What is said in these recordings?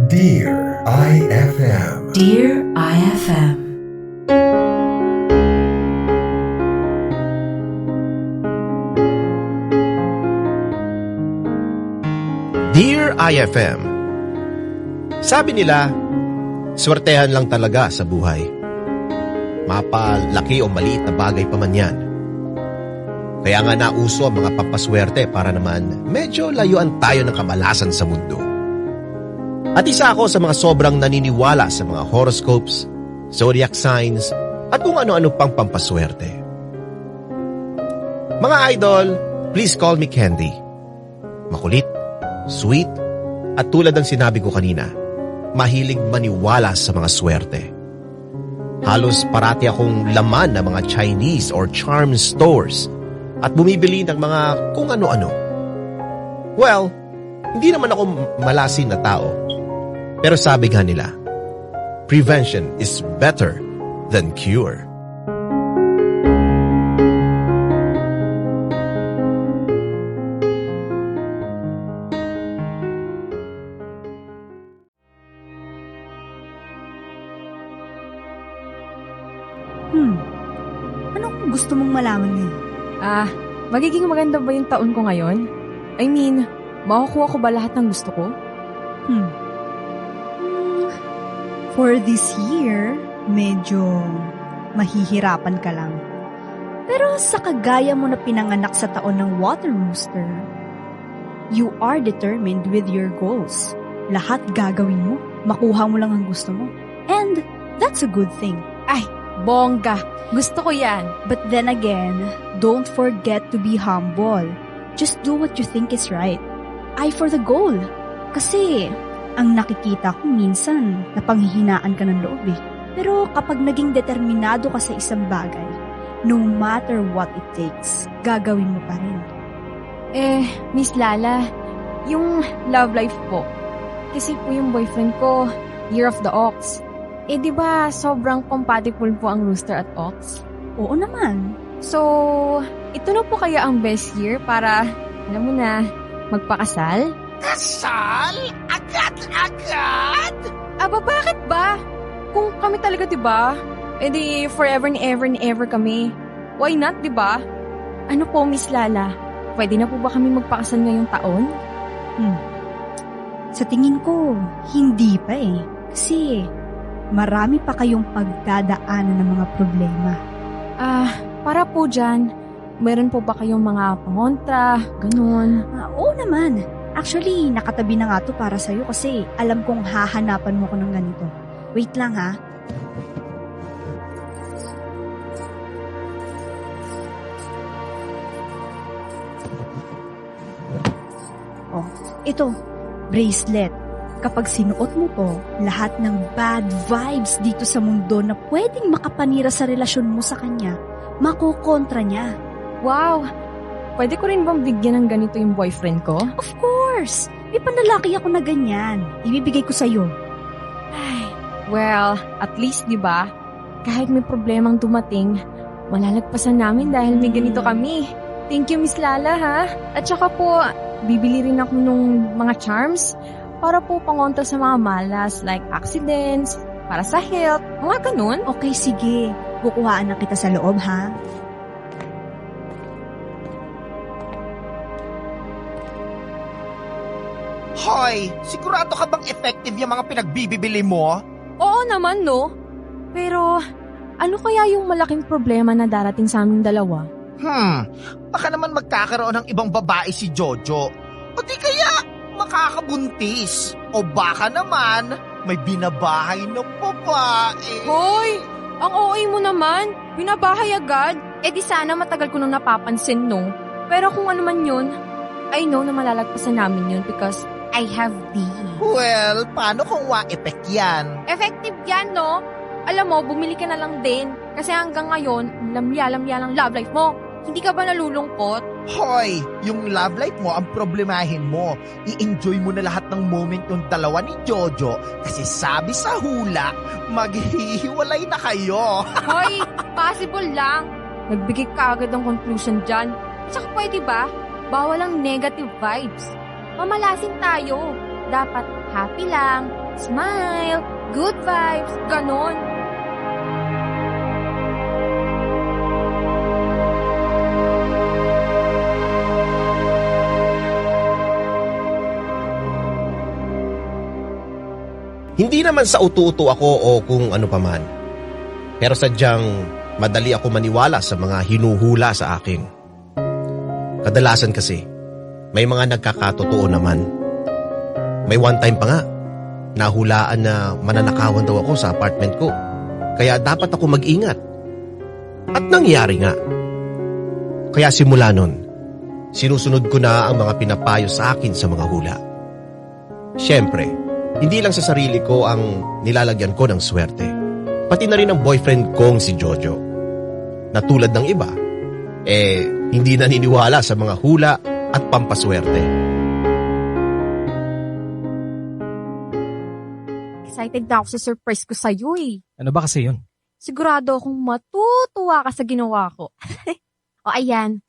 Dear IFM. Dear IFM. Dear IFM, sabi nila, swertehan lang talaga sa buhay. Mapalaki o maliit na bagay pa man yan. Kaya nga nauso ang mga pampaswerte para naman medyo layuan tayo ng kamalasan sa mundo. At isa ako sa mga sobrang naniniwala sa mga horoscopes, zodiac signs, at kung ano-ano pang pampaswerte. Mga idol, please call me Candy. Makulit, sweet, at tulad ng sinabi ko kanina, mahilig maniwala sa mga swerte. Halos parati akong laman ng mga Chinese or charm stores at bumibili ng mga kung ano-ano. Well, hindi naman ako malasin na tao. Pero sabi nga nila, prevention is better than cure. Anong gusto mong malaman ngayon? Magiging maganda ba yung taon ko ngayon? I mean, makukuha ko ba lahat ng gusto ko? For this year, medyo mahihirapan ka lang. Pero sa kagaya mo na pinanganak sa taon ng water rooster, you are determined with your goals. Lahat gagawin mo, makuha mo lang ang gusto mo. And that's a good thing. Bongga! Gusto ko yan! But then again, don't forget to be humble. Just do what you think is right. Eye for the goal. Kasi, ang nakikita ko minsan, napanghihinaan ka ng loob eh. Pero kapag naging determinado ka sa isang bagay, no matter what it takes, gagawin mo pa rin. Miss Lala, yung love life po. Kasi po yung boyfriend ko, Year of the Ox. Di ba sobrang compatible po ang rooster at ox? Oo naman. So, ito na po kaya ang best year para, alam mo na, magpakasal? Kasal? Agad-agad? Bakit ba? Kung kami talaga, di ba? Di forever and ever kami. Why not, di ba? Ano po, Miss Lala? Pwede na po ba kami magpakasal ngayong taon? Sa tingin ko, hindi pa eh. Kasi, marami pa kayong pagdadaanan ng mga problema. Para po dyan, meron po ba kayong mga pangontra, ganun? Oo naman. Actually, nakatabi na nga to para sa'yo kasi alam kong hahanapan mo ko ng ganito. Wait lang ha. Oh, ito, bracelet. Kapag sinuot mo to, lahat ng bad vibes dito sa mundo na pwedeng makapanira sa relasyon mo sa kanya, makukontra niya. Wow! Pwede ko rin bang bigyan ng ganito yung boyfriend ko? Of course! May panlalaki ako na ganyan. Ibibigay ko sa'yo. Well, at least, di ba? Kahit may problemang dumating, malalagpasan namin dahil may ganito kami. Thank you, Miss Lala, ha? At saka po, bibili rin ako nung mga charms para po pangontra sa mga malas like accidents, para sa health, mga ganun. Okay, sige. Kukuhaan na kita sa loob, ha? Hoy, sigurado ka bang effective yung mga pinagbibili mo? Oo naman, no? Pero, ano kaya yung malaking problema na darating sa aming dalawa? Baka naman magkakaroon ng ibang babae si Jojo. O di kaya makakabuntis. O baka naman may binabahay ng babae. Hoy! Ang OA mo naman! Binabahay agad! Di sana matagal ko nung napapansin, no? Pero kung ano man yun, I know na malalagpasan namin yun because I have thee. Well, paano kung wa-effect yan? Effective yan, no? Alam mo, bumili ka na lang din. Kasi hanggang ngayon, lamya-lamya lang love life mo. Hindi ka ba nalulungkot? Hoy, yung love life mo ang problemahin mo. I-enjoy mo na lahat ng moment yung dalawa ni Jojo kasi sabi sa hula, maghihiwalay na kayo. Hoy, possible lang. Nagbigay ka agad ng conclusion dyan. Tsaka pwede ba? Bawal ang negative vibes. Mamalasing tayo. Dapat happy lang, Smile, good vibes, ganon. Hindi naman sa utu-utu ako o kung ano paman. Pero sadyang madali ako maniwala sa mga hinuhula sa akin. Kadalasan kasi, may mga nagkakatotoo naman. May one time pa nga, nahulaan na mananakawan daw ako sa apartment ko. Kaya dapat ako mag-ingat. At nangyari nga. Kaya simula nun, sinusunod ko na ang mga pinapayo sa akin sa mga hula. Siyempre, hindi lang sa sarili ko ang nilalagyan ko ng swerte. Pati na rin ang boyfriend kong si Jojo. Na tulad ng iba, hindi naniniwala sa mga hula at pampaswerte. Excited na ako sa surprise ko sa'yo eh. Ano ba kasi yun? Sigurado akong matutuwa ka sa ginawa ko. O ayan.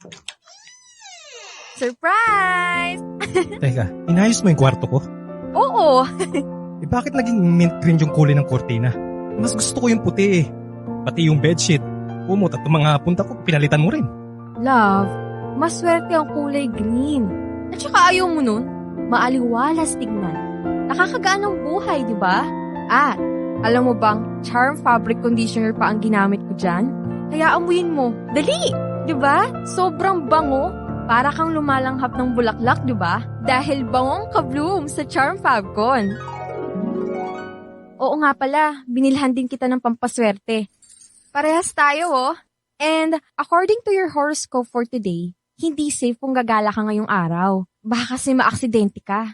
Surprise! Teka, inayos mo yung kwarto ko? Oo. Bakit naging mint green yung kulay ng kortina? Mas gusto ko yung puti eh. Pati yung bedsheet. Umot at mga punta ko, pinalitan mo rin. Love, maswerte ang kulay green. At saka ayaw mo nun, maaliwalas tignan. Nakakagaan ng buhay, di ba? At, alam mo bang, charm fabric conditioner pa ang ginamit ko dyan? Kaya amuyin mo, dali! Di ba? Sobrang bango. Para kang lumalanghap ng bulaklak, di ba? Dahil bangong ka-bloom sa Charm Fabcon. Oo nga pala, binilhan din kita ng pampaswerte. Parehas tayo, oh. And according to your horoscope for today, hindi safe kung gagala ka ngayong araw. Baka kasi maaksidente ka.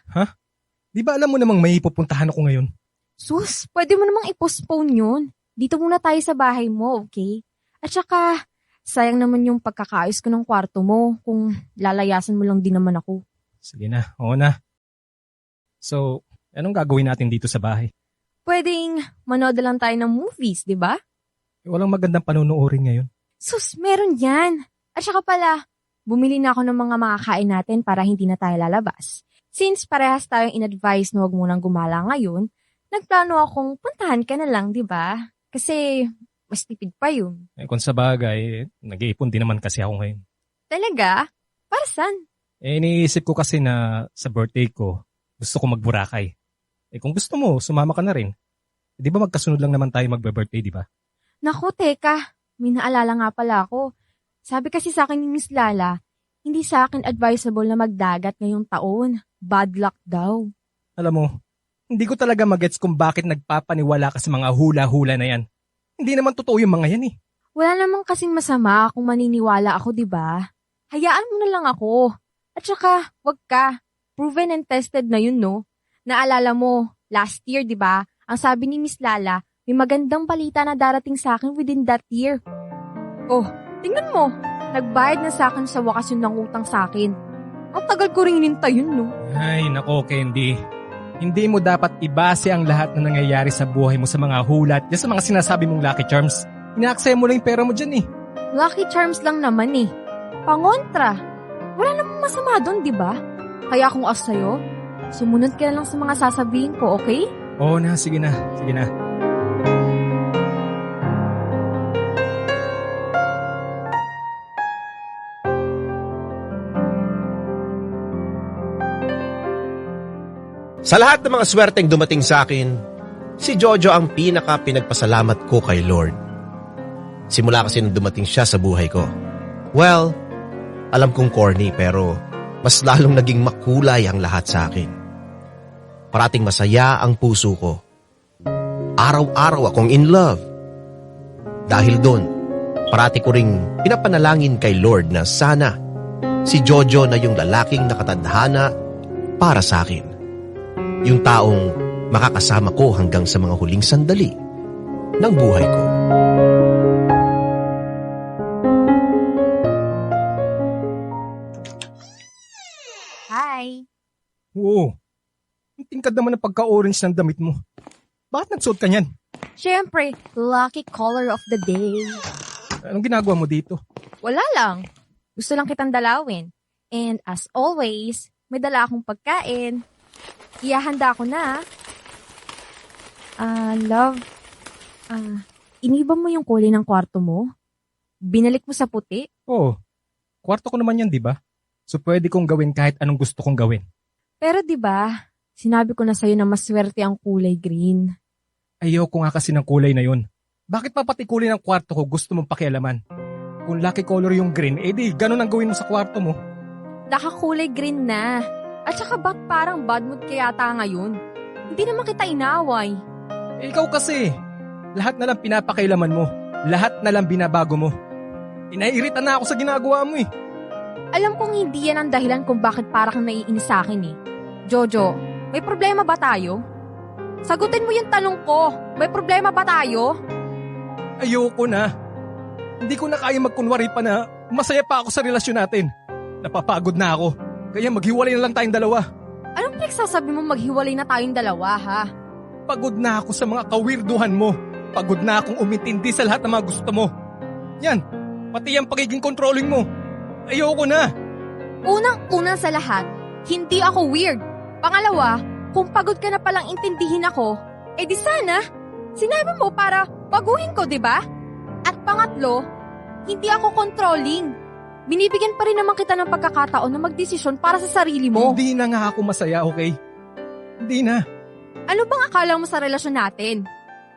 Di ba alam mo namang may pupuntahan ako ngayon? Sus, pwede mo namang i-postpone yun. Dito muna tayo sa bahay mo, okay? At saka, sayang naman yung pagkakaayos ko ng kwarto mo kung lalayasan mo lang din naman ako. Sige na, oo na. So, anong gagawin natin dito sa bahay? Pwedeng manood lang tayo ng movies, di ba? Walang magandang panunuorin ngayon. Sus, meron yan. At saka pala, bumili na ako ng mga makakain natin para hindi na tayo lalabas. Since parehas tayong in-advise na huwag munang gumala ngayon, nagplano akong puntahan ka na lang, di ba? Kasi mas tipid pa yun. Kung sa bagay, nag-iipon din naman kasi ako ngayon. Talaga? Para saan? Iniisip ko kasi na sa birthday ko, gusto ko mag-Boracay. Kung gusto mo, sumama ka na rin. Di ba magkasunod lang naman tayo magbe-birthday, di ba? Naku, teka. May naalala nga pala ako. Sabi kasi sa akin ni Miss Lala, hindi sa akin advisable na magdagat ngayong taon. Bad luck daw. Alam mo, hindi ko talaga magets kung bakit nagpapaniwala ka sa mga hula-hula na yan. Hindi naman totoo yung mga yan eh. Wala namang kasing masama kung maniniwala ako, di ba? Hayaan mo na lang ako. At saka, wag ka. Proven and tested na yun, no? Naalala mo, last year, di ba? Ang sabi ni Miss Lala, may magandang balita na darating sa akin within that year. Oh, tingnan mo. Nagbayad na sa akin sa wakas yung nangutang sa akin. Ang tagal ko rin hinintay yun, no? Ay, nako, Candy. Hindi mo dapat ibase ang lahat na nangyayari sa buhay mo sa mga hulat at sa mga sinasabi mong lucky charms. Inaaksaya mo lang yung pera mo dyan eh. Lucky charms lang naman eh. Pangontra. Wala namang masama doon, di ba? Kaya kung as sa'yo, sumunod ka na lang sa mga sasabihin ko, okay? Oo na, sige na, sige na. Sa lahat ng mga swerteng dumating sa akin, si Jojo ang pinaka-pinagpasalamat ko kay Lord. Simula kasi nung dumating siya sa buhay ko. Well, alam kong corny pero mas lalong naging makulay ang lahat sa akin. Parating masaya ang puso ko. Araw-araw akong in love. Dahil doon, parati ko ring pinapanalangin kay Lord na sana si Jojo na yung lalaking nakatadhana para sa akin. Yung taong makakasama ko hanggang sa mga huling sandali ng buhay ko. Hi! Oo. Ang tingkad naman ng pagka-orange ng damit mo. Bakit nagsuot ka niyan? Siyempre, lucky color of the day. Anong ginagawa mo dito? Wala lang. Gusto lang kitang dalawin. And as always, may dala akong pagkain. Iyahanda ko na. Love, iniba mo yung kulay ng kwarto mo? Binalik mo sa puti? Oo, kwarto ko naman yan, di ba? So pwede kong gawin kahit anong gusto kong gawin. Pero di ba, sinabi ko na sa'yo na maswerte ang kulay green. Ayoko nga kasi ng kulay na yun. Bakit pa pati kulay ng kwarto ko gusto mong pakialaman? Kung lucky color yung green, di ganun ang gawin mo sa kwarto mo. Nakakulay green na. At saka ba't parang bad mood ka yata ngayon? Hindi naman kita inaway. Ikaw kasi, lahat na lang pinapakailaman mo. Lahat na lang binabago mo. Inairita na ako sa ginagawa mo eh. Alam kong hindi yan ang dahilan kung bakit parang naiinis sa akin eh. Jojo, may problema ba tayo? Sagutin mo yung tanong ko. May problema ba tayo? Ayoko na. Hindi ko na kaya magkunwari pa na masaya pa ako sa relasyon natin. Napapagod na ako. Kaya maghiwalay na lang tayong dalawa. Anong pinagsasabi mo maghiwalay na tayong dalawa ha? Pagod na ako sa mga kawirduhan mo. Pagod na akong umintindi sa lahat ng mga gusto mo. Yan, pati yung pagiging controlling mo. Ayoko na. Unang-una sa lahat, hindi ako weird. Pangalawa, kung pagod ka na palang intindihin ako, di sana, sinabi mo para baguhin ko, di ba? At pangatlo, hindi ako controlling. Binibigyan pa rin naman kita ng pagkakataon na magdesisyon para sa sarili mo. Hindi na nga ako masaya, okay? Hindi na. Ano bang akala mo sa relasyon natin?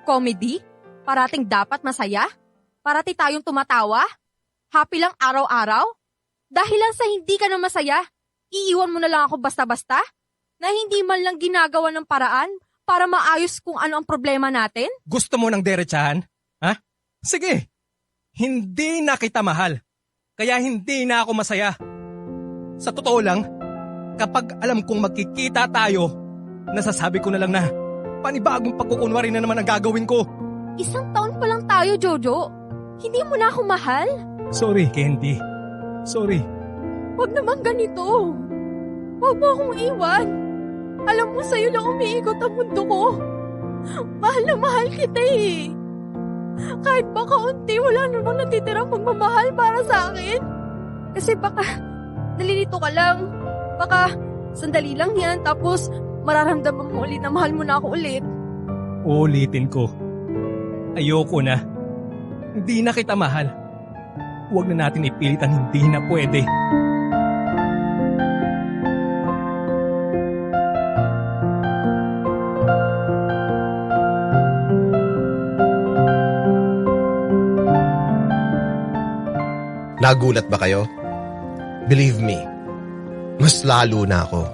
Comedy? Parating dapat masaya? Parating tayong tumatawa? Happy lang araw-araw? Dahil lang sa hindi ka na masaya, iiwan mo na lang ako basta-basta? Na hindi man lang ginagawa ng paraan para maayos kung ano ang problema natin? Gusto mo ng derechahan? Ha? Sige. Hindi na kita mahal. Kaya hindi na ako masaya. Sa totoo lang, kapag alam kong magkikita tayo, nasasabi ko na lang na panibagong pagkukunwari na naman ang gagawin ko. 1 taon pa lang tayo, Jojo. Hindi mo na ako mahal? Sorry, Candy. Sorry. Huwag naman ganito. Huwag mo akong iwan. Alam mo, sa'yo lang umiikot ang mundo ko. Mahal na mahal kita eh. Kahit ba kaunti, wala namang natitirang pagmamahal para sa akin. Kasi baka nalilito ka lang. Baka sandali lang yan, tapos mararamdaman mo ulit na mahal mo na ako ulit. Uulitin ko. Ayoko na. Hindi na kita mahal. Huwag na natin ipilit ang hindi na pwede. Nagulat ba kayo? Believe me, mas lalo na ako.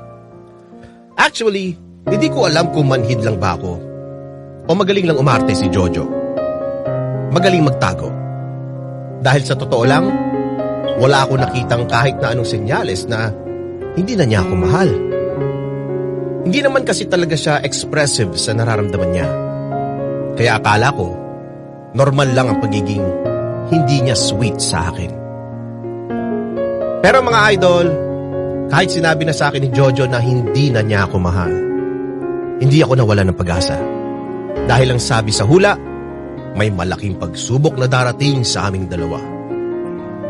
Actually, hindi ko alam kung manhid lang ba ako o magaling lang umarte si Jojo. Magaling magtago. Dahil sa totoo lang, wala ako nakitang kahit na anong senyales na hindi na niya ako mahal. Hindi naman kasi talaga siya expressive sa nararamdaman niya. Kaya akala ko, normal lang ang pagiging hindi niya sweet sa akin. Pero mga idol, kahit sinabi na sa akin ni Jojo na hindi na niya ako mahal, hindi ako nawala ng pag-asa. Dahil ang sabi sa hula, may malaking pagsubok na darating sa aming dalawa.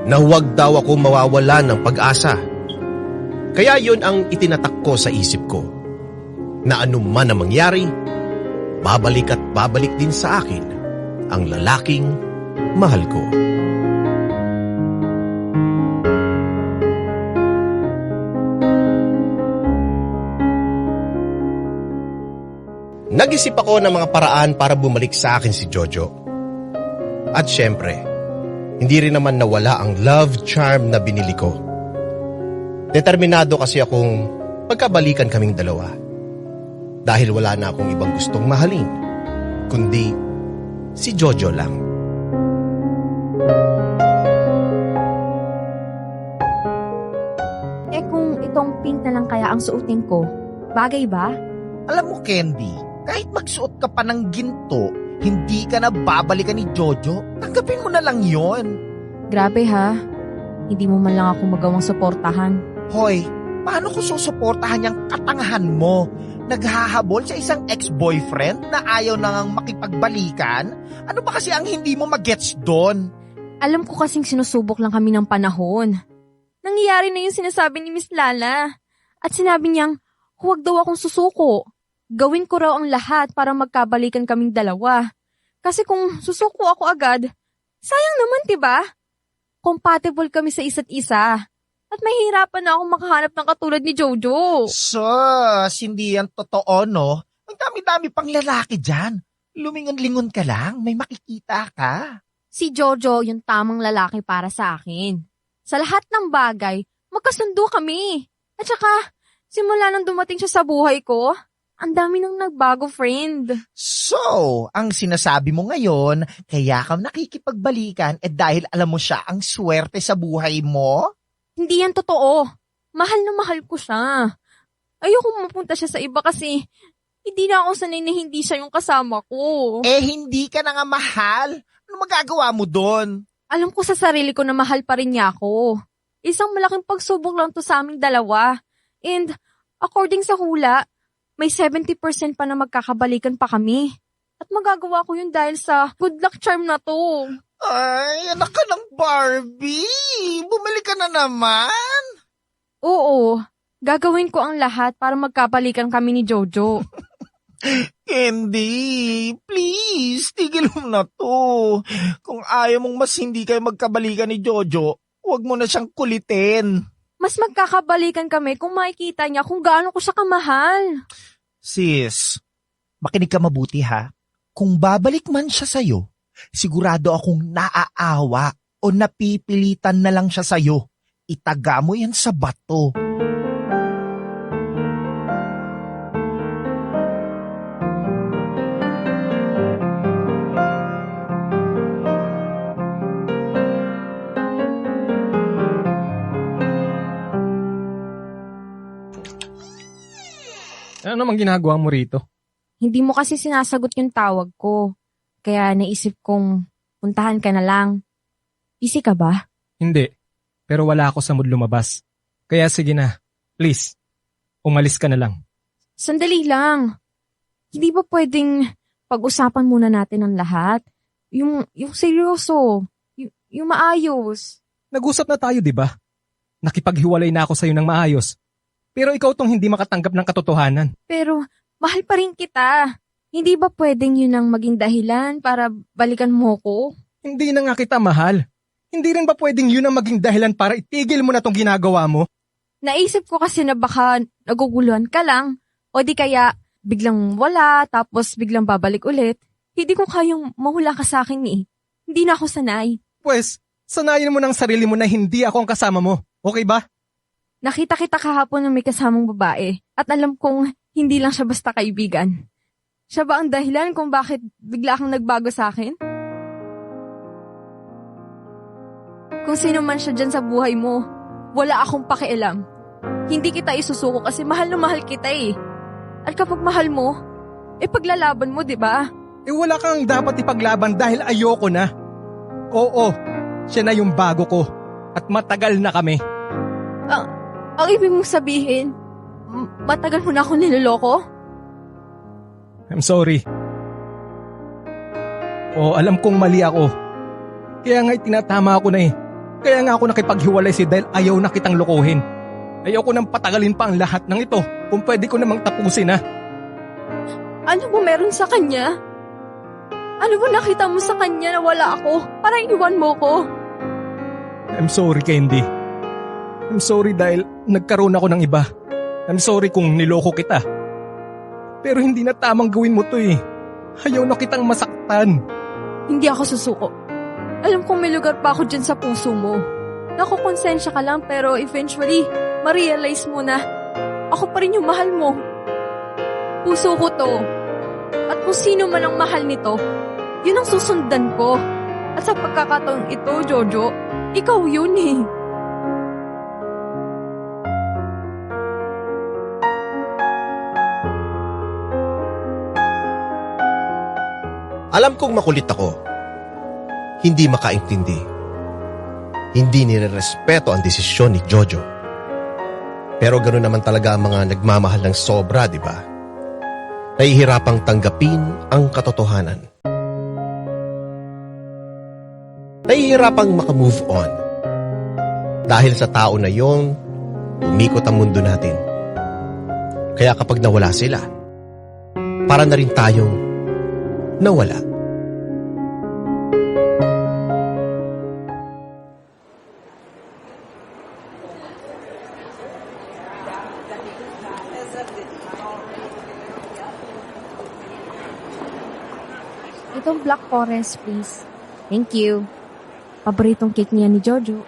Na huwag daw ako mawawala ng pag-asa. Kaya yun ang itinatak ko sa isip ko. Na anuman ang mangyari, babalik at babalik din sa akin ang lalaking mahal ko. Nag-isip ako ng mga paraan para bumalik sa akin si Jojo. At syempre, hindi rin naman nawala ang love charm na binili ko. Determinado kasi akong pagkabalikan kaming dalawa. Dahil wala na akong ibang gustong mahalin, kundi si Jojo lang. Kung itong pink na lang kaya ang suotin ko, bagay ba? Alam mo, Candy, kahit magsuot ka pa ng ginto, hindi ka na babalikan ni Jojo. Tanggapin mo na lang yon. Grabe ha, hindi mo man lang ako magawang suportahan. Hoy, paano ko susuportahan yung katangahan mo? Naghahabol sa isang ex-boyfriend na ayaw na ngang makipagbalikan? Ano ba kasi ang hindi mo magets doon? Alam ko kasing sinusubok lang kami ng panahon. Nangyayari na yung sinasabi ni Miss Lala. At sinabi niyang, huwag daw akong susuko. gawin ko raw ang lahat para magkabalikan kaming dalawa. Kasi kung susuko ako agad, sayang naman, diba? Compatible kami sa isa't isa. At mahihirapan na akong makahanap ng katulad ni Jojo. Sus, hindi yan totoo, no? Ang dami-dami pang lalaki dyan. Lumingon-lingon ka lang, may makikita ka. Si Jojo yung tamang lalaki para sa akin. Sa lahat ng bagay, magkasundo kami. At saka, simula nang dumating siya sa buhay ko, ang dami nang nagbago, friend. So, ang sinasabi mo ngayon, kaya ka nakikipagbalikan dahil alam mo siya ang swerte sa buhay mo? Hindi yan totoo. Mahal na mahal ko siya. Ayoko mapunta siya sa iba kasi hindi na ako sanay na hindi siya yung kasama ko. Hindi ka na nga mahal. Ano magagawa mo doon? Alam ko sa sarili ko na mahal pa rin niya ako. Isang malaking pagsubok lang to sa aming dalawa. And according sa hula, may 70% pa na magkakabalikan pa kami. At magagawa ko yun dahil sa good luck charm na to. Ay, anak ka ng Barbie. Bumili ka na naman. Oo, gagawin ko ang lahat para magkabalikan kami ni Jojo. Candy, please, tigil mo na to. Kung ayaw mong mas hindi kayo magkabalikan ni Jojo, huwag mo na siyang kulitin. Mas magkakabalikan kami kung makikita niya kung gaano ko siya kamahal. Sis, makinig ka mabuti ha. Kung babalik man siya sa'yo, sigurado akong naaawa o napipilitan na lang siya sa'yo. Itaga mo yan sa bato. Ano namang ginagawa mo rito? Hindi mo kasi sinasagot yung tawag ko. Kaya naisip kong puntahan ka na lang. Busy ka ba? Hindi. Pero wala ako sa mood lumabas. Kaya sige na. Please. Umalis ka na lang. Sandali lang. Hindi ba pwedeng pag-usapan muna natin ang lahat? Yung seryoso. Yung maayos. Nag-usap na tayo, di ba? Nakipaghiwalay na ako sa'yo ng maayos. Pero ikaw tong hindi makatanggap ng katotohanan. Pero mahal pa rin kita. Hindi ba pwedeng yun ang maging dahilan para balikan mo ko? Hindi na nga kita mahal. Hindi rin ba pwedeng yun ang maging dahilan para itigil mo na tong ginagawa mo? Naisip ko kasi na baka naguguluhan ka lang. O di kaya biglang wala tapos biglang babalik ulit. Hindi ko kayang mahula ka sa akin eh. Hindi na ako sanay. Pues, sanayin mo ng sarili mo na hindi ako ang kasama mo. Okay ba? Nakita kita kahapon na may kasamang babae at alam kong hindi lang siya basta kaibigan. Siya ba ang dahilan kung bakit bigla kang nagbago sa akin? Kung sino man siya dyan sa buhay mo, wala akong pakialam. Hindi kita isusuko kasi mahal na mahal kita eh. At kapag mahal mo, paglalaban mo, di ba? Wala kang dapat ipaglaban dahil ayoko na. Oo, siya na yung bago ko at matagal na kami. Ang ibig mong sabihin, matagal mo na akong niloloko? I'm sorry. Alam kong mali ako. Kaya nga itinatama ako na eh. Kaya nga ako nakipaghiwalay dahil ayaw na kitang lokohin. Ayaw ko nang patagalin pa ang lahat ng ito kung pwede ko namang tapusin ha. Ano ba meron sa kanya? Ano ba nakita mo sa kanya na wala ako para iwan mo ko? I'm sorry, Candy. I'm sorry dahil nagkaroon ako ng iba. I'm sorry kung niloko kita. Pero hindi na tamang gawin mo to eh. Ayaw na kitang masaktan. Hindi ako susuko. Alam kong may lugar pa ako dyan sa puso mo. Nakukonsensya ka lang pero eventually, ma-realize mo na ako pa rin yung mahal mo. Puso ko to. At kung sino man ang mahal nito, yun ang susundan ko. At sa pagkakataong ito, Jojo, ikaw yun eh. Alam kong makulit ako. Hindi makaintindi. Hindi nirerespeto ang desisyon ni Jojo. Pero ganoon naman talaga ang mga nagmamahal ng sobra, di ba? Nahihirapang tanggapin ang katotohanan. Nahihirapang makamove on. Dahil sa tao na yon, umikot ang mundo natin. Kaya kapag nawala sila, para na rin tayong nawala. Itong Black Forest, please. Thank you. Paboritong cake niya ni Jojo.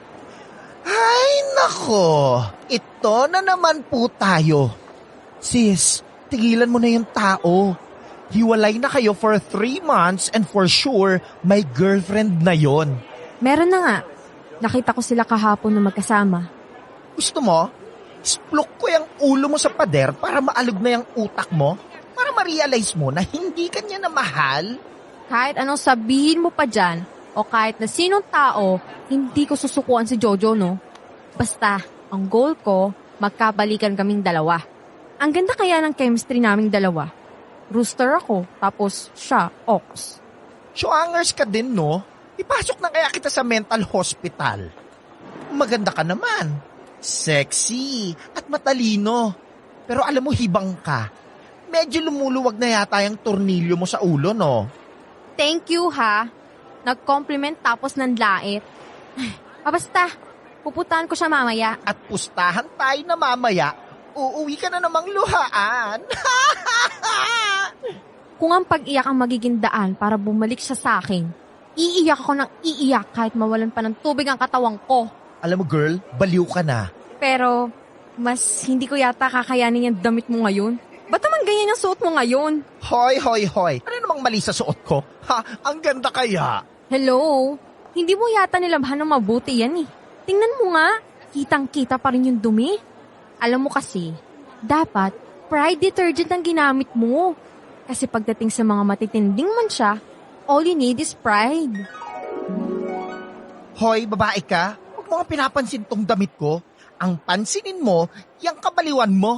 Ay, nako. Ito na naman po tayo. Sis, tigilan mo na yung tao. Hiwalay na kayo for 3 months and for sure, may girlfriend na yon. Meron na nga. Nakita ko sila kahapon na magkasama. Gusto mo? Isplok ko yung ulo mo sa pader para maalog na yung utak mo? Para ma-realize mo na hindi ka niya na mahal? Kahit anong sabihin mo pa dyan, o kahit na sinong tao, hindi ko susukuan si Jojo, no? Basta, ang goal ko, magkabalikan kaming dalawa. Ang ganda kaya ng chemistry naming dalawa. Rooster ako, tapos siya, ox. Shuangers ka din, no? Ipasok na kaya kita sa mental hospital. Maganda ka naman. Sexy at matalino. Pero alam mo, hibang ka. Medyo lumuluwag na yata yung tornilyo mo sa ulo, no? Thank you, ha? Nag-compliment tapos nanlait. Basta, pupuntahan ko siya mamaya. At pustahan tayo na mamaya, uuwi ka na namang luhaan. Kung ang pag-iyak ang magiging daan para bumalik siya sa akin, iiyak ako ng iiyak kahit mawalan pa ng tubig ang katawang ko. Alam mo, girl, baliw ka na. Pero, mas hindi ko yata kakayanin yung damit mo ngayon. Ba't naman ganyan yung suot mo ngayon? Hoy, hoy, hoy. Ano namang mali sa suot ko? Ha, ang ganda kaya. Hello? Hindi mo yata nilabhan ng mabuti yan eh. Tingnan mo nga, kitang-kita pa rin yung dumi. Alam mo kasi, dapat Pride detergent ang ginamit mo. Kasi pagdating sa mga matitinding mansya, all you need is Pride. Hoy, babae ka, huwag mo nga pinapansin tong damit ko. Ang pansinin mo, yung kabaliwan mo.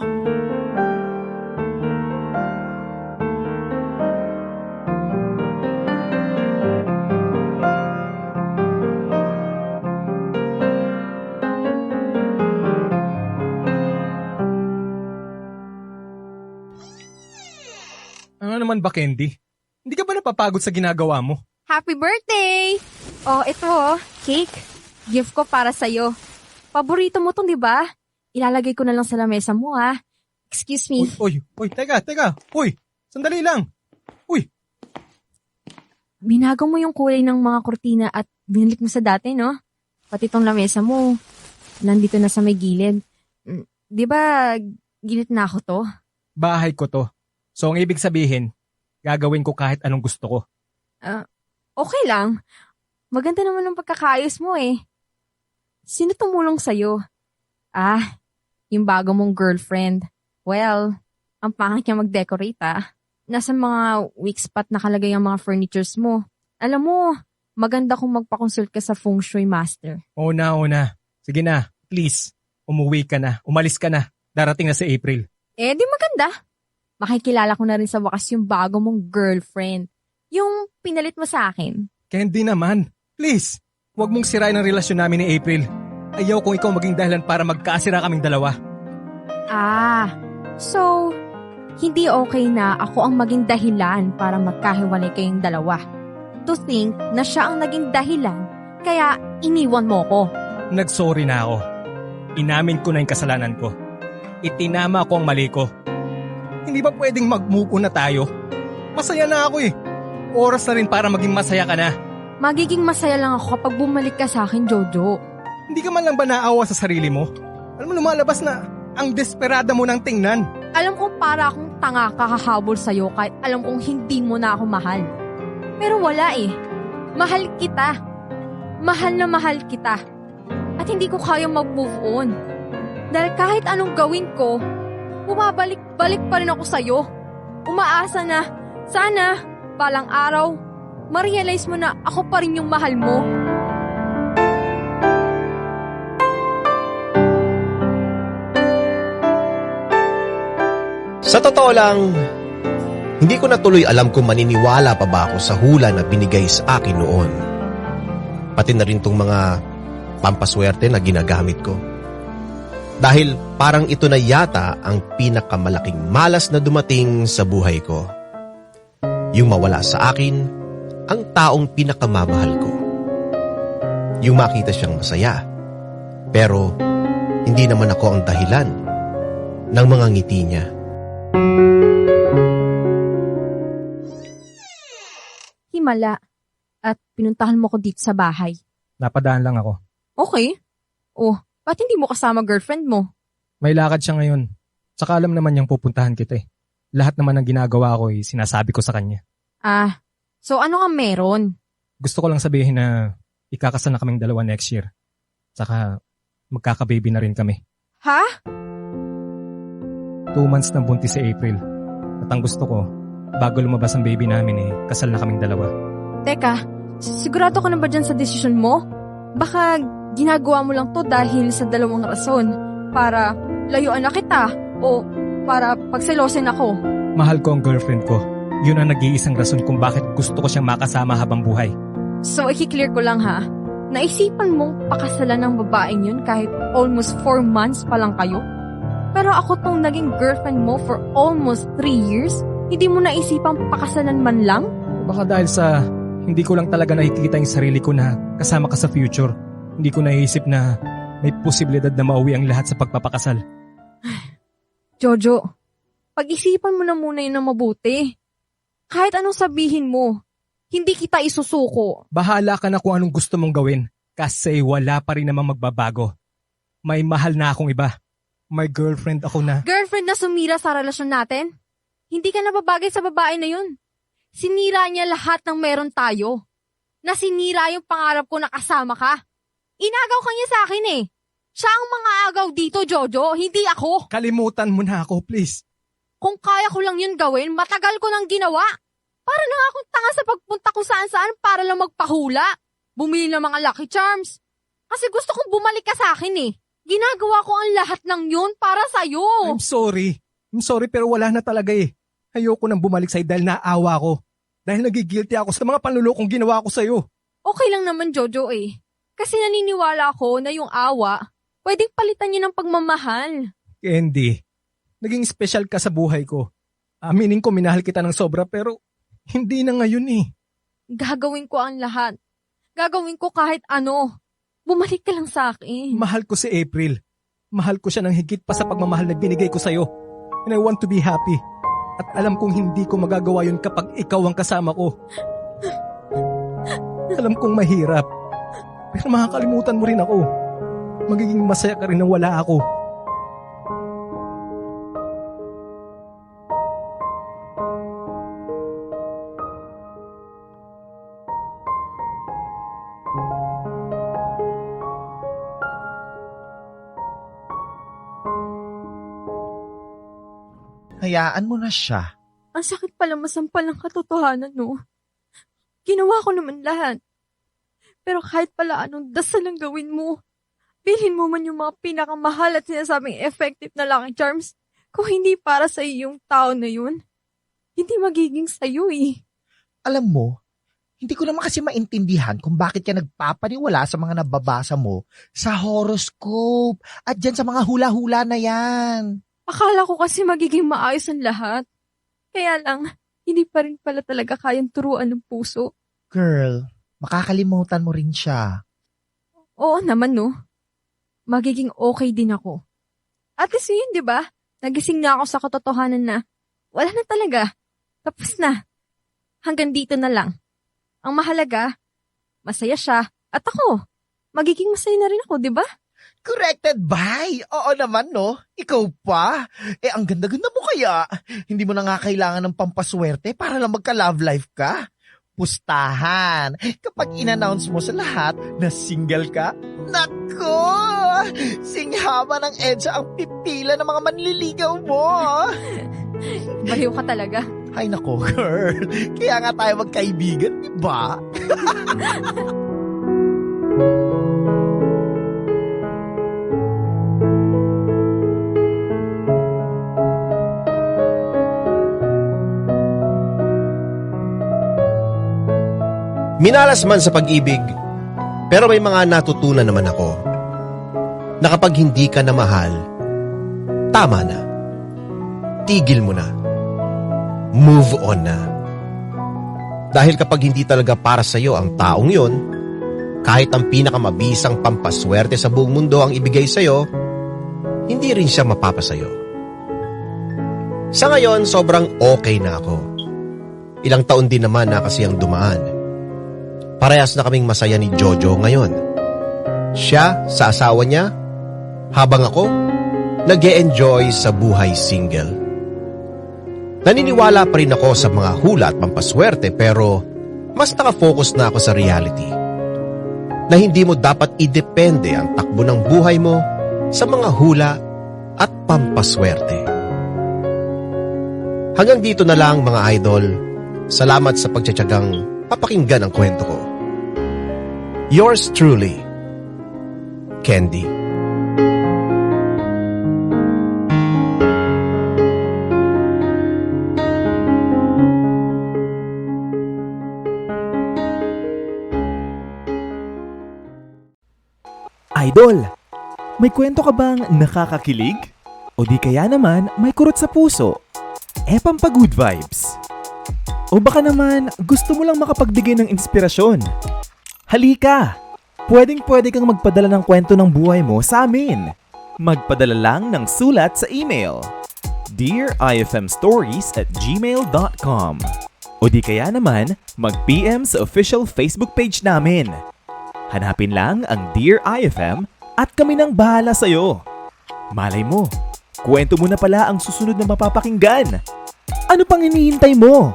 Ano naman ba, Candy? Hindi ka ba napapagod sa ginagawa mo? Happy birthday! Oh, ito cake. Gift ko para sa'yo. Paborito mo tong, di ba? Ilalagay ko na lang sa lamesa mo, ha? Excuse me. Uy, teka. Uy, sandali lang. Uy, Binago mo yung kulay ng mga kurtina at binalik mo sa dati, no? Pati tong lamesa mo, nandito na sa may gilid. Di ba, gilid na ako to? bahay ko to. So ang ibig sabihin, gagawin ko kahit anong gusto ko. Okay lang. Maganda naman ang pagkakaayos mo eh. Sino tumulong sa'yo? Yung bago mong girlfriend. Well, ang pangit niya mag-decorate Nasa mga weak spot nakalagay ang mga furnitures mo. Alam mo, maganda kung magpa-consult ka sa feng shui master. Oo na. Sige na, please. Umuwi ka na. Umalis ka na. Darating na si April. Di maganda. Makikilala ko na rin sa wakas yung bago mong girlfriend. Yung pinalit mo sa akin. Candy naman. Please, huwag mong sirain ang relasyon namin ni April. Ayaw kung ikaw maging dahilan para magkaasira kaming dalawa. So, hindi okay na ako ang maging dahilan para magkahiwalay kayong dalawa. To think na siya ang naging dahilan, kaya iniwan mo ko. Nagsorry na ako. Inamin ko na yung kasalanan ko. Itinama ko ang mali ko. Hindi ba pwedeng mag-move on na tayo? Masaya na ako eh. Oras na rin para maging masaya ka na. Magiging masaya lang ako kapag bumalik ka sa akin, Jojo. Hindi ka man lang ba naawa sa sarili mo? Alam mo, lumalabas na ang desperada mo ng tingnan. Alam kong para akong tanga kakahabol sa'yo kahit alam kong hindi mo na ako mahal. Pero wala eh. Mahal kita. Mahal na mahal kita. At hindi ko kayang mag-move on. Dahil kahit anong gawin ko, bumabalik-balik pa rin ako sa'yo. Umaasa na, sana, balang araw, ma-realize mo na ako pa rin yung mahal mo. Sa totoo lang, hindi ko na tuloy alam kung maniniwala pa ba ako sa hula na binigay sa akin noon. Pati na rin tong mga pampaswerte na ginagamit ko. Dahil parang ito na yata ang pinakamalaking malas na dumating sa buhay ko. Yung mawala sa akin ang taong pinakamamahal ko. Yung makita siyang masaya, pero hindi naman ako ang dahilan ng mga ngiti niya. Himala. At pinuntahan mo ko dito sa bahay. Napadaan lang ako. Okay. Oh, ba't hindi mo kasama girlfriend mo? May lakad siya ngayon. Saka alam naman niyang pupuntahan kita eh. Lahat naman ng ginagawa ko sinasabi ko sa kanya. Ah, so ano nga meron? Gusto ko lang sabihin na ikakasal na kaming dalawa next year. Saka magkakababy na rin kami. Ha? 2 months na buntis si April. At ang gusto ko, bago lumabas ang baby namin kasal na kaming dalawa. Teka, sigurado ka na ba dyan sa desisyon mo? Baka ginagawa mo lang to dahil sa dalawang rason. Para layuan na kita o para pagselosin ako. Mahal ko ang girlfriend ko. Yun ang nag-iisang rason kung bakit gusto ko siyang makasama habang buhay. So, i-clear ko lang ha. Naisipan mong pakasalan ng babaeng yun kahit almost 4 months pa lang kayo? Pero ako tong naging girlfriend mo for almost 3 years? Hindi mo naisipang pakasalan man lang? Baka dahil sa hindi ko lang talaga nakikita yung sarili ko na kasama ka sa future. Hindi ko naisip na may posibilidad na mauwi ang lahat sa pagpapakasal. Jojo, pag-isipan mo na muna yun ng mabuti. Kahit anong sabihin mo, hindi kita isusuko. Bahala ka na kung anong gusto mong gawin kasi wala pa rin namang magbabago. May mahal na akong iba. May girlfriend ako na. Girlfriend na sumira sa relasyon natin? Hindi ka nababagay sa babae na yun. Sinira niya lahat ng meron tayo. Nasinira yung pangarap ko na kasama ka. Inagaw ka niya sa akin eh. Siya ang mga agaw dito, Jojo, hindi ako. Kalimutan mo na ako, please. Kung kaya ko lang yun gawin, matagal ko nang ginawa. Para na nga akong tanga sa pagpunta kung saan-saan para lang magpahula. Bumili ng mga Lucky Charms. Kasi gusto kong bumalik ka sa akin eh. Ginagawa ko ang lahat ng yun para sa'yo. I'm sorry pero wala na talaga eh. Ayoko nang bumalik sa'yo dahil naawa ko. Dahil nagigilty ako sa mga panlulokong ginawa ko sa'yo. Okay lang naman, Jojo eh. Kasi naniniwala ako na yung awa, pwedeng palitan niyo ng pagmamahal. Candy, naging special ka sa buhay ko. Aminin ko minahal kita ng sobra pero hindi na ngayon eh. Gagawin ko ang lahat. Gagawin ko kahit ano. Bumalik ka lang sa akin. Mahal ko si April. Mahal ko siya ng higit pa sa pagmamahal na binigay ko sa'yo. And I want to be happy. At alam kong hindi ko magagawa yun kapag ikaw ang kasama ko. Alam kong mahirap. Pero makakalimutan mo rin ako. Magiging masaya ka rin nang wala ako. Hayaan mo na siya. Ang sakit pala masampal ng katotohanan, no? Ginawa ko naman lahat. Pero kahit pala anong dasal ang gawin mo, bilhin mo man yung mga pinakamahal at sinasabing effective na Lucky Charms, kung hindi para sa yung tao na yun, hindi magiging sa'yo eh. Alam mo, hindi ko naman kasi maintindihan kung bakit ka nagpapaniwala sa mga nababasa mo sa horoscope at dyan sa mga hula-hula na yan. Akala ko kasi magiging maayos ang lahat. Kaya lang, hindi pa rin pala talaga kayang turuan ng puso. Girl, makakalimutan mo rin siya. Oo naman, no? Magiging okay din ako. At least yun, di ba? Nagising na ako sa katotohanan na wala na talaga. Tapos na. Hanggang dito na lang. Ang mahalaga, masaya siya. At ako, magiging masaya na rin ako, di ba? Corrected by? Oo naman, no? Ikaw pa? Ang ganda-ganda mo kaya. Hindi mo na nga kailangan ng pampaswerte para lang magka-love life ka. Pustahan. Kapag in-announce mo sa lahat na single ka, nako! Singhaba ng EDSA ang pipila ng mga manliligaw mo. Baliw ka talaga. Ay nako, girl. Kaya nga tayo magkaibigan, di ba? Minalas man sa pag-ibig, pero may mga natutunan naman ako na kapag hindi ka na mahal, tama na. Tigil mo na. Move on na. Dahil kapag hindi talaga para sa'yo ang taong yon, kahit ang pinakamabisang pampaswerte sa buong mundo ang ibigay sa'yo, hindi rin siya mapapasayo. Sa ngayon, sobrang okay na ako. Ilang taon din naman na kasi ang dumaan. Parehas na kaming masaya ni Jojo ngayon. Siya sa asawa niya, habang ako, nag-e-enjoy sa buhay single. Naniniwala pa rin ako sa mga hula at pampaswerte pero mas nakafocus na ako sa reality. Na hindi mo dapat idepende ang takbo ng buhay mo sa mga hula at pampaswerte. Hanggang dito na lang mga idol. Salamat sa pagtsatsagang papakinggan ang kwento ko. Yours truly, Candy. Idol, may kwento ka bang nakakakilig? O di kaya naman may kurot sa puso? Pampagood vibes. O baka naman gusto mo lang makapagbigay ng inspirasyon? Halika! Pwedeng-pwede kang magpadala ng kwento ng buhay mo sa amin. Magpadala lang ng sulat sa email dearifmstories@gmail.com o di kaya naman mag-PM sa official Facebook page namin. Hanapin lang ang Dear IFM at kami nang bahala sa'yo. Malay mo, kwento mo na pala ang susunod na mapapakinggan. Ano pang hinihintay mo?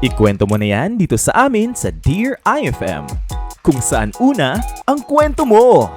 Ikwento mo na yan dito sa amin sa Dear IFM, kung saan una ang kwento mo.